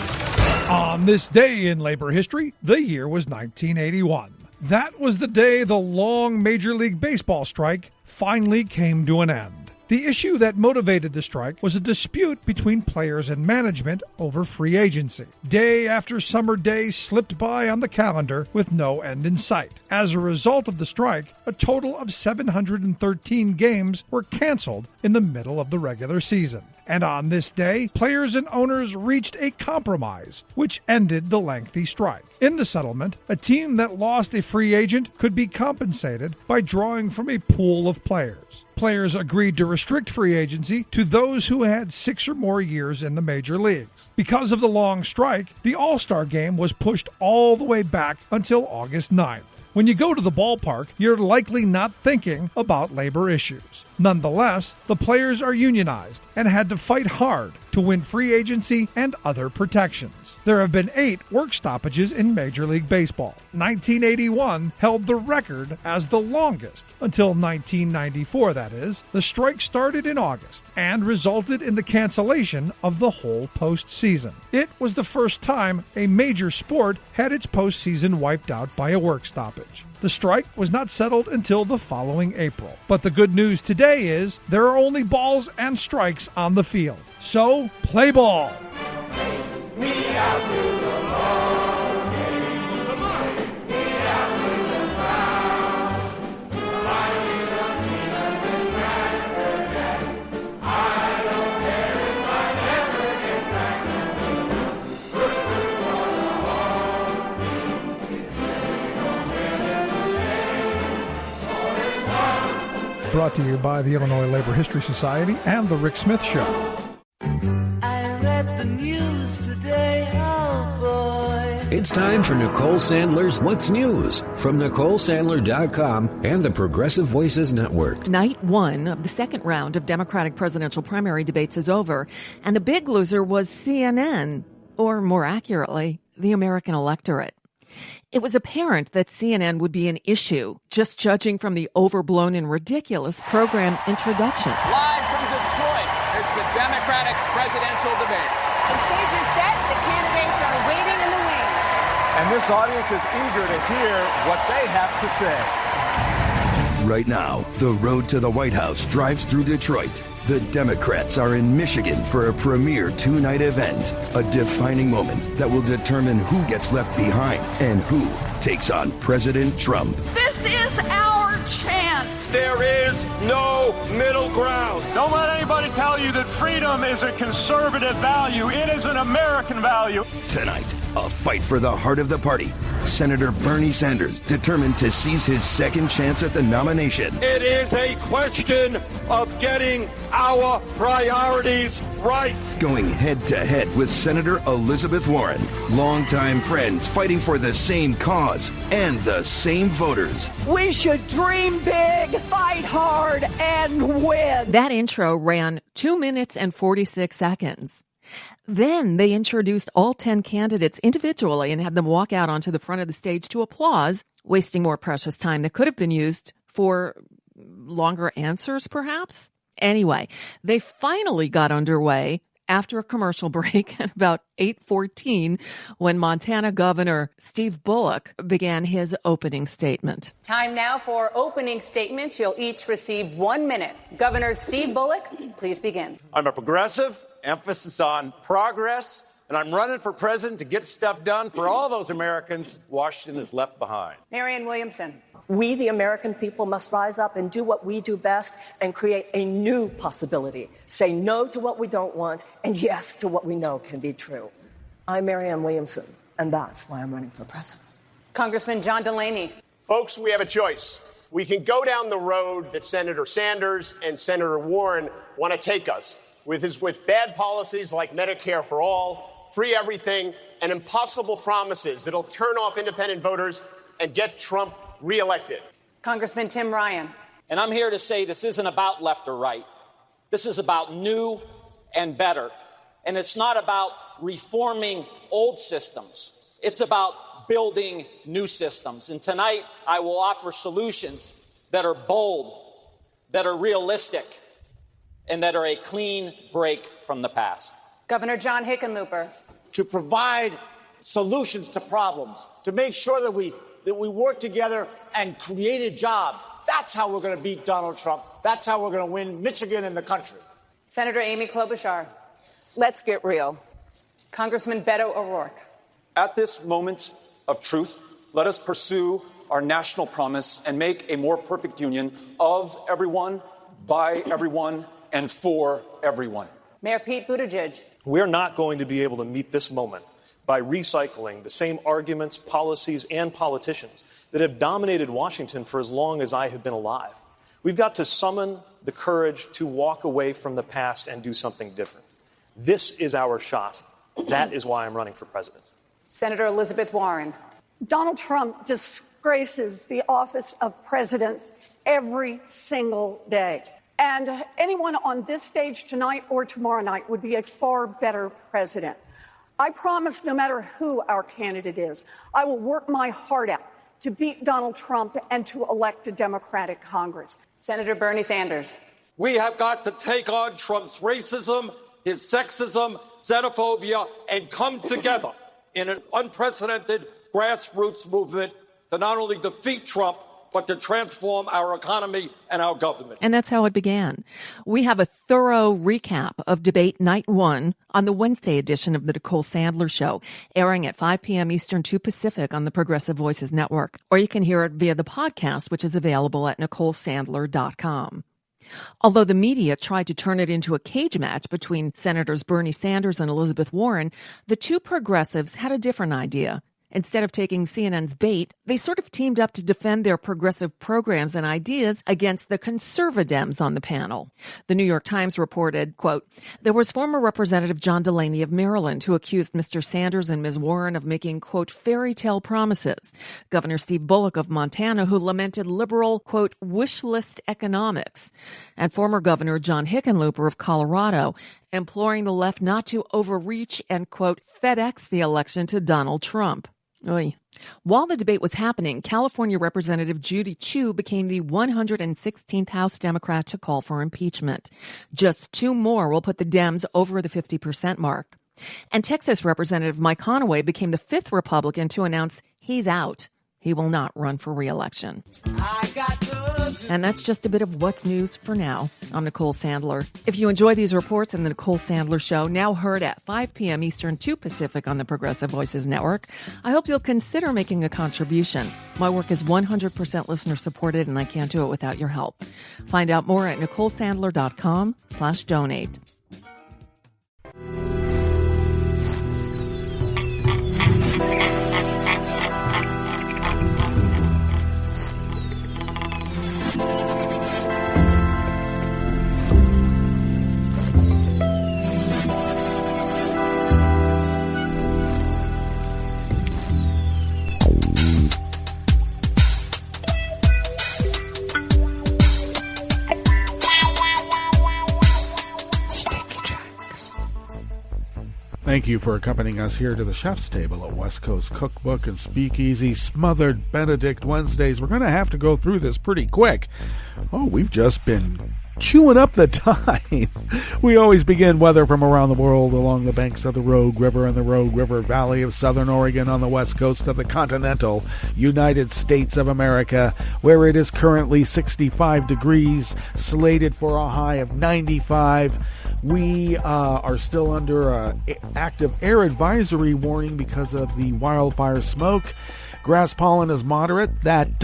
Speaker 16: On this day in labor history, the year was 1981. That was the day the long Major League Baseball strike finally came to an end. The issue that motivated the strike was a dispute between players and management over free agency. Day after summer day slipped by on the calendar with no end in sight. As a result of the strike, a total of 713 games were canceled in the middle of the regular season. And on this day, players and owners reached a compromise, which ended the lengthy strike. In the settlement, a team that lost a free agent could be compensated by drawing from a pool of players. Players agreed to restrict free agency to those who had 6 or more years in the major leagues. Because of the long strike, the All-Star game was pushed all the way back until August 9th. When you go to the ballpark, you're likely not thinking about labor issues. Nonetheless, the players are unionized and had to fight hard to win free agency and other protections. There have been 8 work stoppages in Major League Baseball. 1981 held the record as the longest. Until 1994, that is. The strike started in August and resulted in the cancellation of the whole postseason. It was the first time a major sport had its postseason wiped out by a work stoppage. The strike was not settled until the following April. But the good news today is there are only balls and strikes on the field. So, play ball. Brought to you by the Illinois Labor History Society and The Rick Smith Show.
Speaker 17: I read the news today, oh boy.
Speaker 18: It's time for Nicole Sandler's What's News from NicoleSandler.com and the Progressive Voices Network.
Speaker 19: Night 1 of the second round of Democratic presidential primary debates is over, and the big loser was CNN, or more accurately, the American electorate. It was apparent that CNN would be an issue, just judging from the overblown and ridiculous program introduction.
Speaker 20: Live from Detroit, it's the Democratic presidential debate.
Speaker 21: The stage is set, the candidates are waiting in the wings.
Speaker 22: And this audience is eager to hear what they have to say.
Speaker 23: Right now, the road to the White House drives through Detroit. The Democrats are in Michigan for a premier 2-night event, a defining moment that will determine who gets left behind and who takes on President Trump.
Speaker 21: This is our chance.
Speaker 24: There is no middle ground.
Speaker 25: Don't let anybody tell you that freedom is a conservative value. It is an American value.
Speaker 23: Tonight, a fight for the heart of the party. Senator Bernie Sanders determined to seize his second chance at the nomination.
Speaker 24: It is a question of getting our priorities right.
Speaker 23: Going head-to-head with Senator Elizabeth Warren. Longtime friends fighting for the same cause and the same voters.
Speaker 21: We should dream big, fight hard, and win.
Speaker 19: That intro ran 2 minutes and 46 seconds. Then they introduced all 10 candidates individually and had them walk out onto the front of the stage to applause, wasting more precious time that could have been used for longer answers, perhaps. Anyway, they finally got underway after a commercial break at about 8:14 when Montana Governor Steve Bullock began his opening statement.
Speaker 26: Time now for opening statements. You'll each receive 1 minute. Governor Steve Bullock, please begin.
Speaker 24: I'm a progressive, emphasis on progress, and I'm running for president to get stuff done for all those Americans Washington has left behind.
Speaker 26: Marianne Williamson.
Speaker 27: We, the American people, must rise up and do what we do best and create a new possibility. Say no to what we don't want and yes to what we know can be true. I'm Marianne Williamson, and that's why I'm running for president.
Speaker 26: Congressman John Delaney.
Speaker 28: Folks, we have a choice. We can go down the road that Senator Sanders and Senator Warren want to take us, with bad policies like Medicare for all, free everything, and impossible promises that'll turn off independent voters and get Trump reelected.
Speaker 26: Congressman Tim Ryan.
Speaker 29: And I'm here to say this isn't about left or right. This is about new and better. And it's not about reforming old systems. It's about building new systems. And tonight, I will offer solutions that are bold, that are realistic, and that are a clean break from the past.
Speaker 26: Governor John Hickenlooper.
Speaker 30: To provide solutions to problems, to make sure that we work together and created jobs.
Speaker 1: That's how we're going to beat Donald Trump. That's how we're going to win Michigan and the country.
Speaker 26: Senator Amy Klobuchar.
Speaker 27: Let's get real.
Speaker 26: Congressman Beto O'Rourke.
Speaker 24: At this moment of truth, let us pursue our national promise and make a more perfect union of everyone, by everyone, and for everyone.
Speaker 26: Mayor Pete Buttigieg.
Speaker 2: We're not going to be able to meet this moment by recycling the same arguments, policies, and politicians that have dominated Washington for as long as I have been alive. We've got to summon the courage to walk away from the past and do something different. This is our shot. That is why I'm running for president.
Speaker 26: Senator Elizabeth Warren.
Speaker 21: Donald Trump disgraces the office of president every single day. And anyone on this stage tonight or tomorrow night would be a far better president. I promise no matter who our candidate is, I will work my heart out to beat Donald Trump and to elect a Democratic Congress.
Speaker 26: Senator Bernie Sanders.
Speaker 24: We have got to take on Trump's racism, his sexism, xenophobia, and come together in an unprecedented grassroots movement to not only defeat Trump, but to transform our economy and our government.
Speaker 19: And that's how it began. We have a thorough recap of debate night 1 on the Wednesday edition of the Nicole Sandler Show, airing at 5 p.m. Eastern, 2 Pacific on the Progressive Voices Network. Or you can hear it via the podcast, which is available at NicoleSandler.com. Although the media tried to turn it into a cage match between Senators Bernie Sanders and Elizabeth Warren, the two progressives had a different idea. Instead of taking CNN's bait, they sort of teamed up to defend their progressive programs and ideas against the conservadems on the panel. The New York Times reported, quote, there was former Representative John Delaney of Maryland who accused Mr. Sanders and Ms. Warren of making, quote, fairy tale promises. Governor Steve Bullock of Montana, who lamented liberal, quote, wish list economics. And former Governor John Hickenlooper of Colorado, imploring the left not to overreach and, quote, FedEx the election to Donald Trump. Oy. While the debate was happening, California Representative Judy Chu became the 116th House Democrat to call for impeachment. Just 2 more will put the Dems over the 50% mark. And Texas Representative Mike Conaway became the 5th Republican to announce he's out. He will not run for re-election. And that's just a bit of what's news for now. I'm Nicole Sandler. If you enjoy these reports in the Nicole Sandler Show, now heard at 5 p.m. Eastern, 2 Pacific on the Progressive Voices Network, I hope you'll consider making a contribution. My work is 100% listener supported, and I can't do it without your help. Find out more at NicoleSandler.com/donate.
Speaker 3: Thank you for accompanying us here to the chef's table at West Coast Cookbook and Speakeasy. Smothered Benedict Wednesdays. We're going to have to go through this pretty quick. Oh, we've just been chewing up the time. We always begin weather from around the world along the banks of the Rogue River and the Rogue River Valley of Southern Oregon on the west coast of the continental United States of America, where it is currently 65 degrees, slated for a high of 95. We are still under an active air advisory warning because of the wildfire smoke. Grass pollen is moderate. That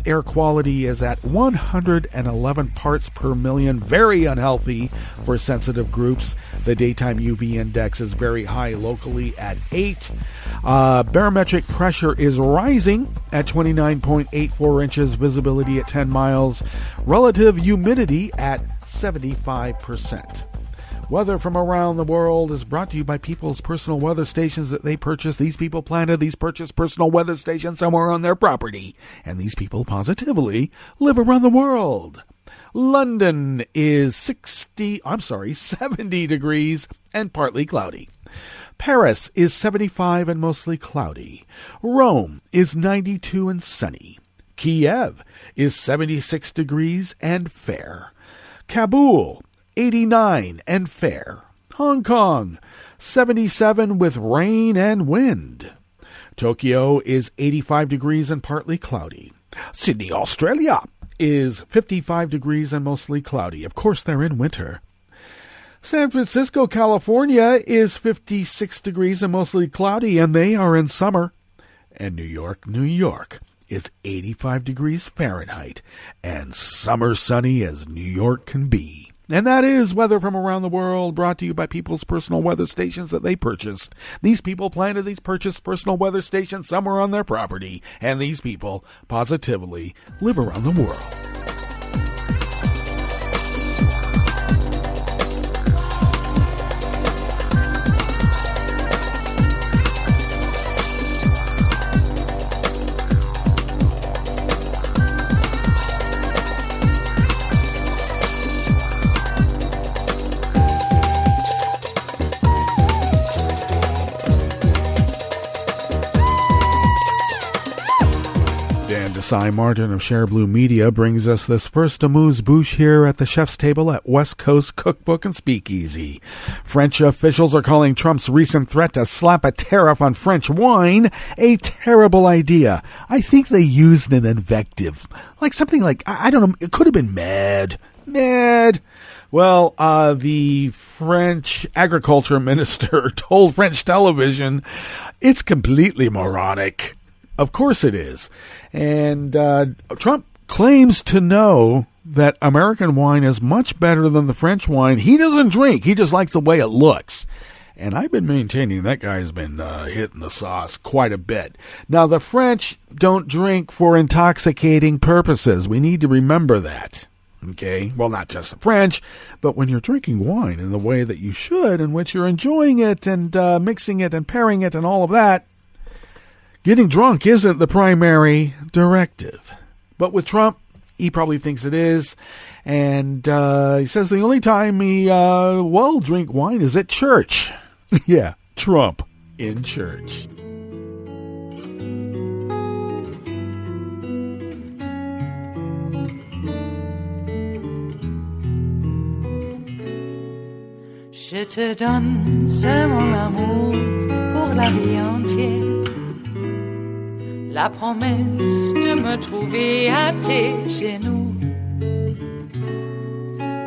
Speaker 3: air quality is at 111 parts per million. Very unhealthy for sensitive groups. The daytime UV index is very high locally at 8. Barometric pressure is rising at 29.84 inches. Visibility at 10 miles. Relative humidity at 75%. Weather from around the world is brought to you by people's personal weather stations that they purchased. These people planted these purchased personal weather stations somewhere on their property. And these people positively live around the world. London is 70 degrees and partly cloudy. Paris is 75 and mostly cloudy. Rome is 92 and sunny. Kiev is 76 degrees and fair. Kabul 89 and fair. Hong Kong, 77 with rain and wind. Tokyo is 85 degrees and partly cloudy. Sydney, Australia, is 55 degrees and mostly cloudy. Of course, they're in winter. San Francisco, California is 56 degrees and mostly cloudy, and they are in summer. And New York is 85 degrees Fahrenheit and summer sunny as New York can be. And that is weather from around the world, brought to you by people's personal weather stations that they purchased. These people planted these purchased personal weather stations somewhere on their property, and these people positively live around the world. Cy Martin of Share Blue Media brings us this first amuse-bouche here at the chef's table at West Coast Cookbook and Speakeasy. French officials are calling Trump's recent threat to slap a tariff on French wine a terrible idea. I think they used an invective, like something like, I don't know, it could have been mad. Well, the French agriculture minister told French television it's completely moronic. Of course it is. And Trump claims to know that American wine is much better than the French wine. He doesn't drink. He just likes the way it looks. And I've been maintaining that guy's been hitting the sauce quite a bit. Now, the French don't drink for intoxicating purposes. We need to remember that. Okay? Well, not just the French, but when you're drinking wine in the way that you should, in which you're enjoying it and mixing it and pairing it and all of that, getting drunk isn't the primary directive. But with Trump, he probably thinks it is. And he says the only time he will drink wine is at church. Yeah, Trump in church.
Speaker 4: Je te donne ce mon amour pour la vie entière. La promesse de me trouver à tes genoux.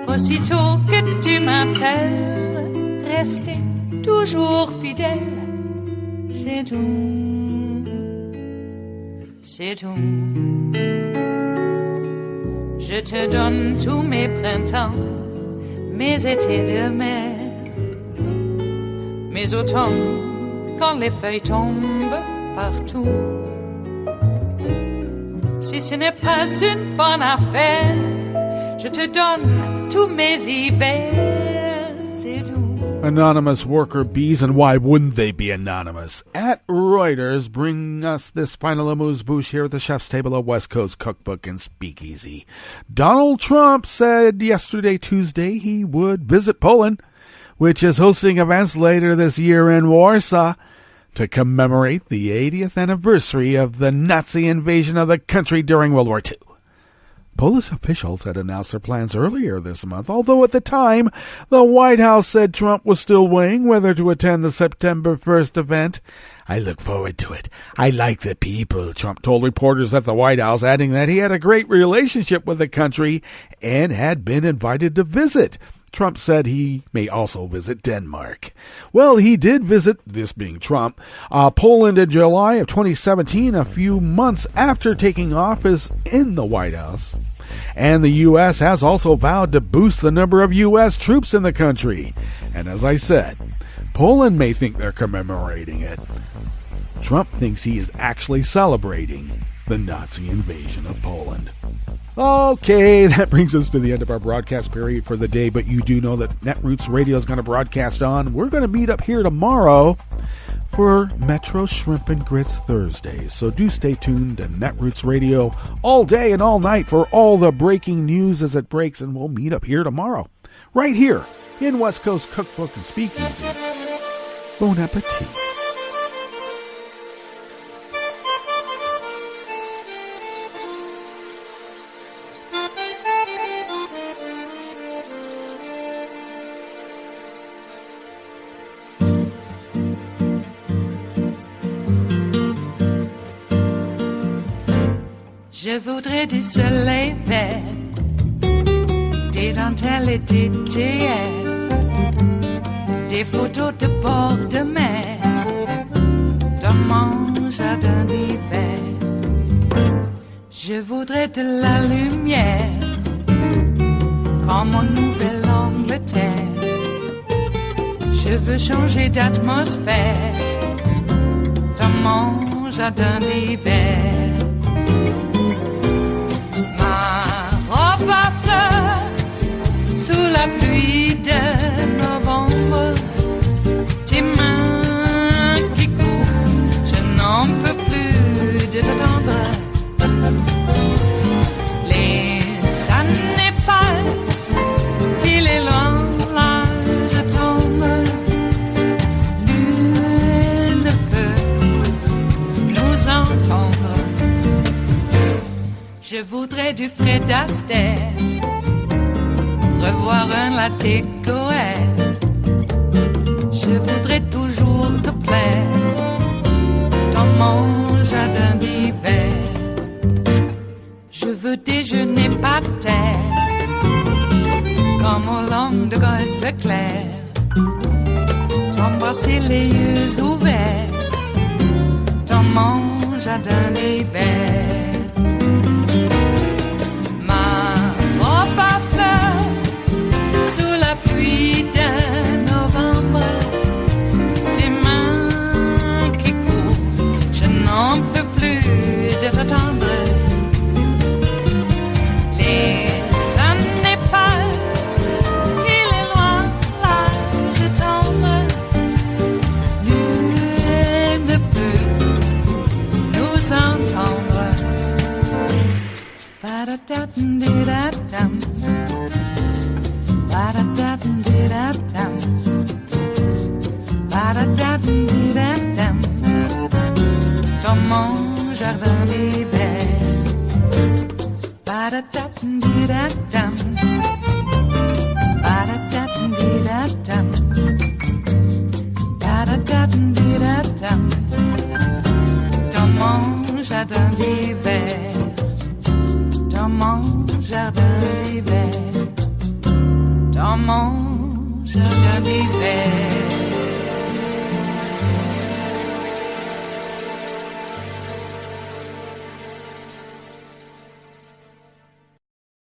Speaker 4: Aussitôt que tu m'appelles, rester toujours fidèle. C'est tout, c'est tout. Je te donne tous mes printemps, mes étés de mer, mes automnes quand les feuilles tombent partout. Si ce n'est pas une bonne affaire, je te donne tous mes hivers, c'est tout.
Speaker 3: Anonymous worker bees, and why wouldn't they be anonymous? At Reuters, bring us this final amuse-bouche here at the chef's table of West Coast Cookbook and Speakeasy. Donald Trump said yesterday, Tuesday, he would visit Poland, which is hosting events later this year in Warsaw, to commemorate the 80th anniversary of the Nazi invasion of the country during World War II. Polish officials had announced their plans earlier this month, although at the time, the White House said Trump was still weighing whether to attend the September 1st event. I look forward to it. I like the people, Trump told reporters at the White House, adding that he had a great relationship with the country and had been invited to visit. Trump said he may also visit Denmark. Well, he did visit, this being Trump, Poland in July of 2017, a few months after taking office in the White House. And the U.S. has also vowed to boost the number of U.S. troops in the country. And as I said, Poland may think they're commemorating it. Trump thinks he is actually celebrating the Nazi invasion of Poland. Okay, that brings us to the end of our broadcast period for the day, but you do know that Netroots Radio is going to broadcast on. We're going to meet up here tomorrow for Metro Shrimp and Grits Thursdays. So do stay tuned to Netroots Radio all day and all night for all the breaking news as it breaks, and we'll meet up here tomorrow, right here in West Coast Cookbook and Speakeasy. Bon appetit.
Speaker 4: Je voudrais du soleil vert, des dentelles et des théières, des photos de bord de mer, dans mon jardin d'hiver. Je voudrais de la lumière, comme en Nouvelle-Angleterre. Je veux changer d'atmosphère, dans mon jardin d'hiver. Ma fleur sous la pluie de novembre, tes mains qui courent, je n'en peux plus de t'attendre. Les années passent, qu'il est loin, là je tombe. Nul ne peut nous entendre. Je voudrais du Fred Astaire, revoir un latte Goël. Je voudrais toujours te plaire, dans mon jardin d'hiver. Je veux déjeuner par terre, comme au long de golfe clair, t'embrasser les yeux ouverts, dans mon jardin d'hiver. Sous la pluie de novembre, tes mains qui courent, je n'en peux plus de t'attendre. Les années passent, il est loin, là je tombe. Nul ne peut nous entendre. Ba-da-da-dum-di-da-dum. Ba-da-da-dum-di-da-dum. Ba-da-da-dum-di-da-dum. Dans mon jardin d'hiver. Ba-da-da-dum-di-da-dum. Ba-da-da-dum-di-da-dum. Ba-da-da-dum-di-da-dum. Dans mon jardin d'hiver. Dans mon jardin d'hiver. Dans mon jardin d'hiver.